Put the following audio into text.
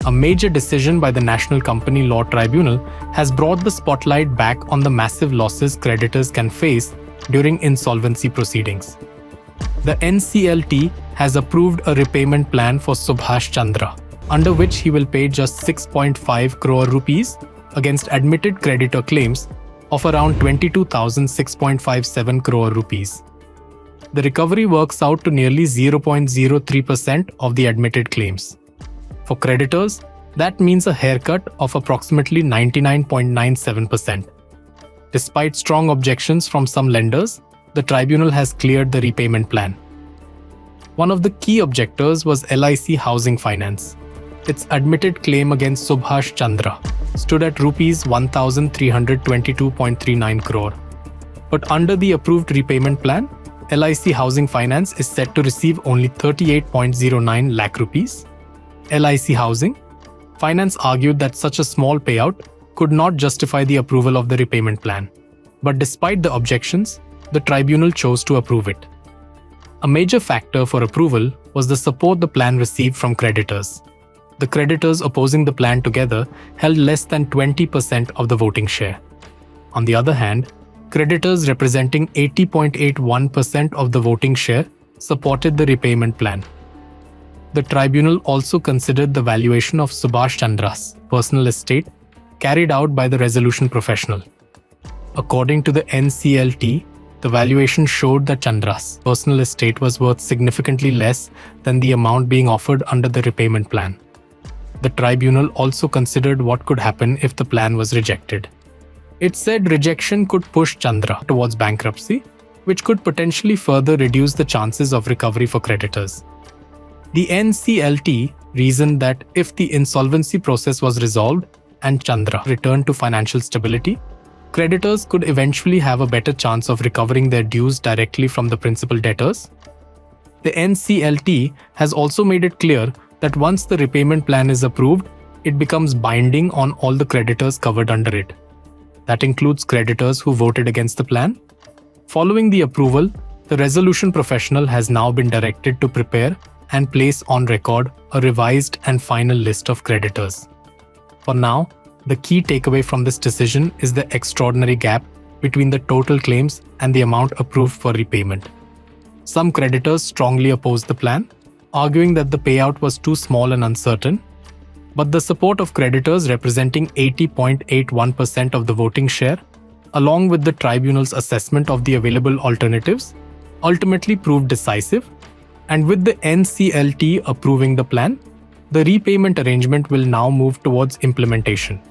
A major decision by the National Company Law Tribunal has brought the spotlight back on the massive losses creditors can face during insolvency proceedings. The NCLT has approved a repayment plan for Subhash Chandra, under which he will pay just 6.5 crore rupees against admitted creditor claims of around 22,657 crore rupees. The recovery works out to nearly 0.03% of the admitted claims. For creditors, that means a haircut of approximately 99.97%. Despite strong objections from some lenders, the tribunal has cleared the repayment plan. One of the key objectors was LIC Housing Finance. Its admitted claim against Subhash Chandra stood at Rs 1,322.39 crore. But under the approved repayment plan, LIC Housing Finance is set to receive only 38.09 lakh rupees. LIC Housing Finance argued that such a small payout could not justify the approval of the repayment plan. But despite the objections, the tribunal chose to approve it. A major factor for approval was the support the plan received from creditors. The creditors opposing the plan together held less than 20% of the voting share. On the other hand, creditors representing 80.81% of the voting share supported the repayment plan. The tribunal also considered the valuation of Subhash Chandra's personal estate carried out by the resolution professional. According to the NCLT, the valuation showed that Chandra's personal estate was worth significantly less than the amount being offered under the repayment plan. The tribunal also considered what could happen if the plan was rejected. It said rejection could push Chandra towards bankruptcy, which could potentially further reduce the chances of recovery for creditors. The NCLT reasoned that if the insolvency process was resolved and Chandra returned to financial stability, creditors could eventually have a better chance of recovering their dues directly from the principal debtors. The NCLT has also made it clear that once the repayment plan is approved, it becomes binding on all the creditors covered under it. That includes creditors who voted against the plan. Following the approval, the resolution professional has now been directed to prepare and place on record a revised and final list of creditors. For now, the key takeaway from this decision is the extraordinary gap between the total claims and the amount approved for repayment. Some creditors strongly opposed the plan, arguing that the payout was too small and uncertain, but the support of creditors representing 80.81% of the voting share, along with the tribunal's assessment of the available alternatives, ultimately proved decisive, and with the NCLT approving the plan, the repayment arrangement will now move towards implementation.